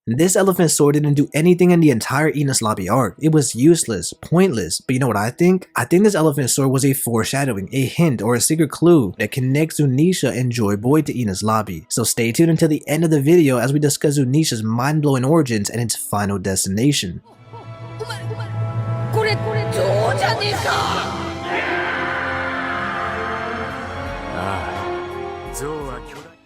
This elephant sword didn't do anything in the entire Enies Lobby arc. It was useless, pointless, but you know what I think? I think this elephant sword was a foreshadowing, a hint, or a secret clue that connects Zunesha and Joyboy to Enies Lobby. So stay tuned until the end of the video as we discuss Zunesha's mind-blowing origins and its final destination.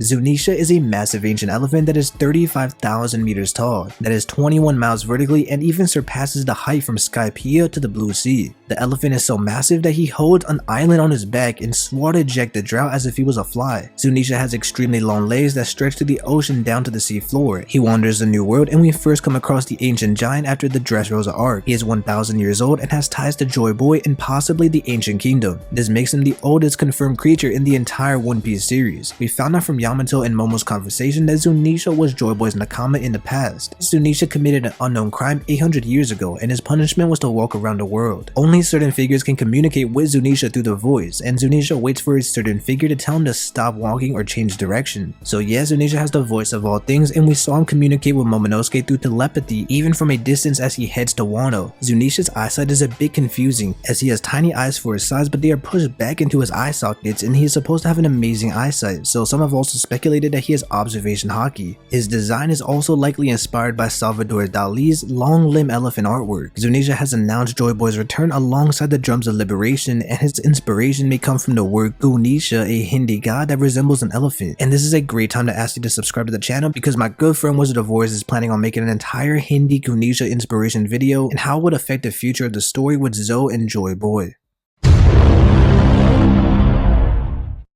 Zunesha is a massive ancient elephant that is 35,000 meters tall, that is 21 miles vertically and even surpasses the height from Skypiea to the Blue Sea. The elephant is so massive that he holds an island on his back and swore to eject the drought as if he was a fly. Zunesha has extremely long legs that stretch to the ocean down to the sea floor. He wanders the New World and we first come across the ancient giant after the Dressrosa arc. He is 1,000 years old and has ties to Joyboy and possibly the Ancient Kingdom. This makes him the oldest confirmed creature in the entire One Piece series. We found out from Yamato and Momo's conversation that Zunesha was Joyboy's nakama in the past. Zunesha committed an unknown crime 800 years ago and his punishment was to walk around the world. Only certain figures can communicate with Zunesha through the voice, and Zunesha waits for a certain figure to tell him to stop walking or change direction. So yes, Zunesha has the voice of all things and we saw him communicate with Momonosuke through telepathy even from a distance as he heads to Wano. Zunesha's eyesight is a bit confusing as he has tiny eyes for his size, but they are pushed back into his eye sockets and he is supposed to have an amazing eyesight, so some have also speculated that he has observation haki. His design is also likely inspired by Salvador Dali's long limb elephant artwork. Zunesha has announced Joyboy's return alongside the drums of liberation, and his inspiration may come from the word Zunesha, a Hindi god that resembles an elephant. And this is a great time to ask you to subscribe to the channel because my good friend Wizard of Wars is planning on making an entire Hindi Zunesha inspiration video and how it would affect the future of the story with Zoe and Joyboy.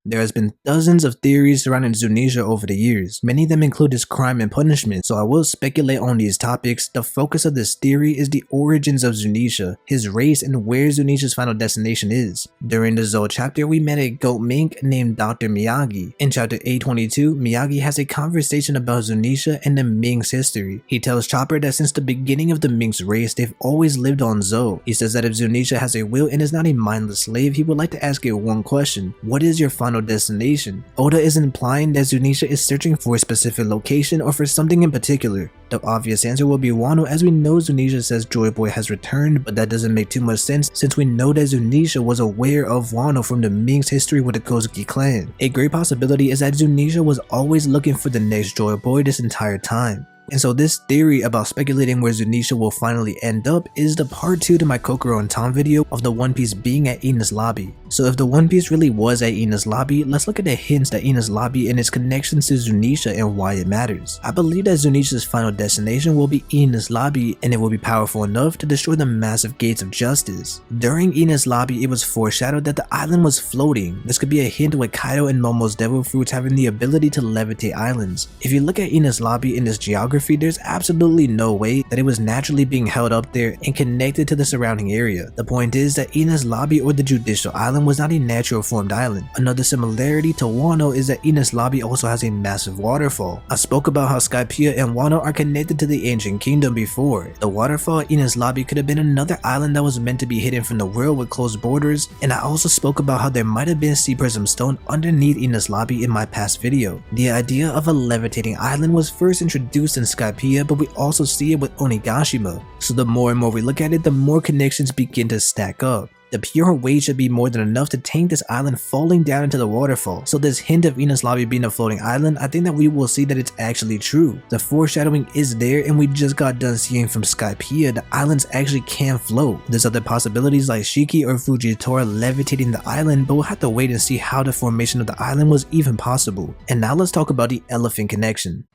There has been dozens of theories surrounding Zunesha over the years. Many of them include his crime and punishment, so I will speculate on these topics. The focus of this theory is the origins of Zunesha, his race, and where Zunesha's final destination is. During the Zoe chapter, we met a goat mink named Dr. Miyagi. In chapter 822, Miyagi has a conversation about Zunesha and the Ming's history. He tells Chopper that since the beginning of the Ming's race, they've always lived on Zoe. He says that if Zunesha has a will and is not a mindless slave, he would like to ask you one question. What is your final destination? Oda is implying that Zunesha is searching for a specific location or for something in particular. The obvious answer will be Wano, as we know Zunesha says Joyboy has returned, but that doesn't make too much sense since we know that Zunesha was aware of Wano from the Ming's history with the Kozuki clan. A great possibility is that Zunesha was always looking for the next Joyboy this entire time. And so this theory about speculating where Zunesha will finally end up is the part 2 to my Kokoro and Tom video of the One Piece being at Enies Lobby. So if the One Piece really was at Enies Lobby, let's look at the hints that Enies Lobby and its connections to Zunesha and why it matters. I believe that Zunesha's final destination will be Enies Lobby, and it will be powerful enough to destroy the massive gates of justice. During Enies Lobby, it was foreshadowed that the island was floating. This could be a hint with Kaido and Momo's devil fruits having the ability to levitate islands. If you look at Enies Lobby in this geography, there's absolutely no way that it was naturally being held up there and connected to the surrounding area. The point is that Enies Lobby or the Judicial Island was not a natural formed island. Another similarity to Wano is that Enies Lobby also has a massive waterfall. I spoke about how Skypiea and Wano are connected to the Ancient Kingdom before. The waterfall at Enies Lobby could have been another island that was meant to be hidden from the world with closed borders, and I also spoke about how there might have been Sea Prism Stone underneath Enies Lobby in my past video. The idea of a levitating island was first introduced in Skypiea, but we also see it with Onigashima. So the more and more we look at it, the more connections begin to stack up. The pure weight should be more than enough to tank this island falling down into the waterfall. So this hint of Enies Lobby being a floating island, I think that we will see that it's actually true. The foreshadowing is there, and we just got done seeing from Skypiea the islands actually can float. There's other possibilities like Shiki or Fujitora levitating the island, but we'll have to wait and see how the formation of the island was even possible. And now let's talk about the elephant connection.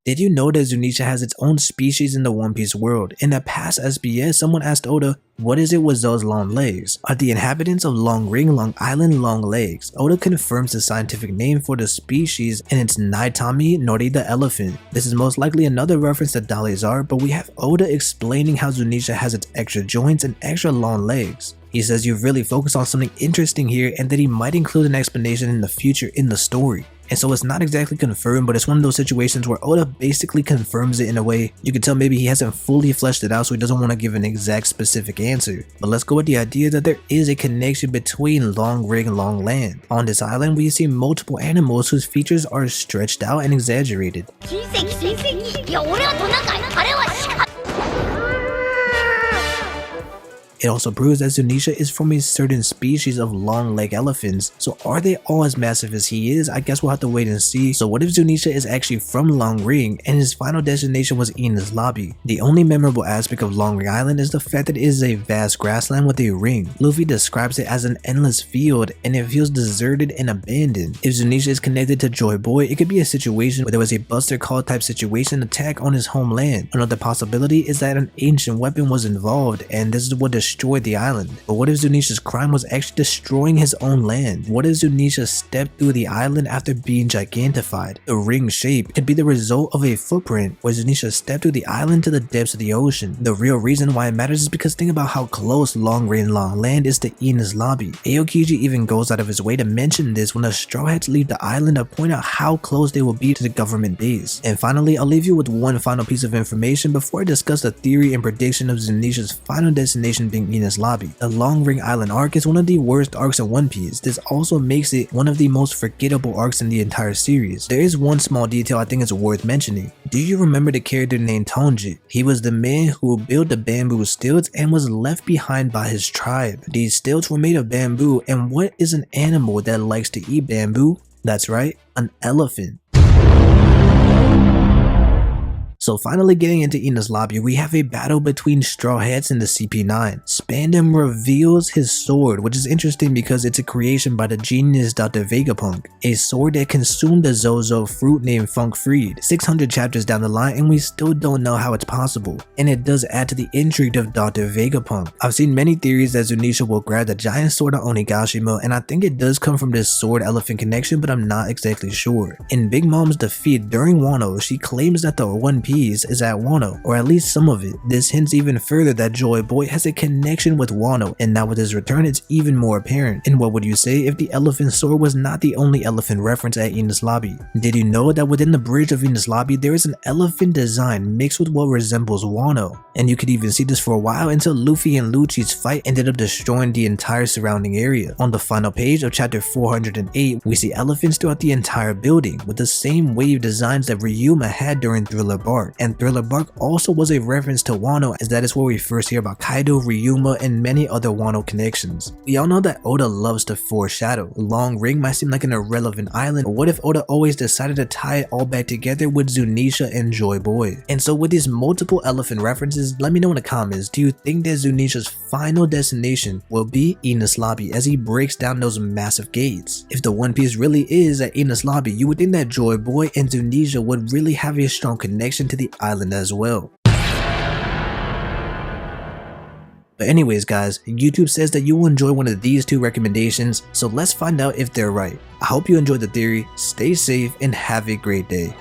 Did you know that Zunesha has its own species in the One Piece world? In the past SBS, someone asked Oda, what is it with those long legs? Are the inhabitants of Long Ring, Long Island long legs? Oda confirms the scientific name for the species, and it's Naitami Nori the elephant. This is most likely another reference to Dali's art, but we have Oda explaining how Zunesha has its extra joints and extra long legs. He says you've really focused on something interesting here and that he might include an explanation in the future in the story. and so it's not exactly confirmed, but it's one of those situations where Oda basically confirms it in a way. You can tell maybe he hasn't fully fleshed it out, so he doesn't want to give an exact specific answer. But let's go with the idea that there is a connection between Long Ring and Long Land. On this island, we see multiple animals whose features are stretched out and exaggerated. It also proves that Zunesha is from a certain species of long-leg elephants, so are they all as massive as he is? I guess we'll have to wait and see. So what if Zunesha is actually from Long Ring and his final destination was Enies Lobby? The only memorable aspect of Long Ring Island is the fact that it is a vast grassland with a ring. Luffy describes it as an endless field and it feels deserted and abandoned. If Zunesha is connected to Joyboy, it could be a situation where there was a Buster Call type situation attack on his homeland. Another possibility is that an ancient weapon was involved and this is what destroyed the island. But what if Zunesha's crime was actually destroying his own land? What if Zunesha stepped through the island after being gigantified? The ring shape could be the result of a footprint where Zunesha stepped through the island to the depths of the ocean. The real reason why it matters is because think about how close Long Ring Long Land is to Enies Lobby. Aokiji even goes out of his way to mention this when the Straw Hats leave the island to point out how close they will be to the government base. And finally, I'll leave you with one final piece of information before I discuss the theory and prediction of Zunesha's final destination being Enies Lobby. The Long Ring Island arc is one of the worst arcs in One Piece. This also makes it one of the most forgettable arcs in the entire series. There is one small detail I think is worth mentioning. Do you remember the character named Tonji? He was the man who built the bamboo stilts and was left behind by his tribe. These stilts were made of bamboo, and what is an animal that likes to eat bamboo? That's right, an elephant. So finally getting into Enies Lobby, we have a battle between Straw Hats and the CP9. Spandam reveals his sword, which is interesting because it's a creation by the genius Dr. Vegapunk. A sword that consumed a Zozo fruit named Funk Freed. 600 chapters down the line and we still don't know how it's possible. And it does add to the intrigue of Dr. Vegapunk. I've seen many theories that Zunesha will grab the giant sword of Onigashima, and I think it does come from this sword elephant connection, but I'm not exactly sure. In Big Mom's defeat during Wano, she claims that the One Piece is at Wano, or at least some of it. This hints even further that Joyboy has a connection with Wano, and now with his return it's even more apparent. And what would you say if the elephant sword was not the only elephant reference at Enies Lobby? Did you know that within the bridge of Enies Lobby there is an elephant design mixed with what resembles Wano? And you could even see this for a while until Luffy and Lucci's fight ended up destroying the entire surrounding area. On the final page of chapter 408, we see elephants throughout the entire building with the same wave designs that Ryuma had during Thriller Bark. And Thriller Bark also was a reference to Wano, as that is where we first hear about Kaido, Ryuma, and many other Wano connections. We all know that Oda loves to foreshadow. Long Ring might seem like an irrelevant island, but what if Oda always decided to tie it all back together with Zunesha and Joyboy? And so with these multiple elephant references, let me know in the comments, do you think that Zunesha's final destination will be Enies Lobby as he breaks down those massive gates? If the One Piece really is at Enies Lobby, you would think that Joyboy and Zunesha would really have a strong connection to the island as well. But anyways guys, YouTube says that you will enjoy one of these two recommendations, so let's find out if they're right. I hope you enjoyed the theory, stay safe, and have a great day.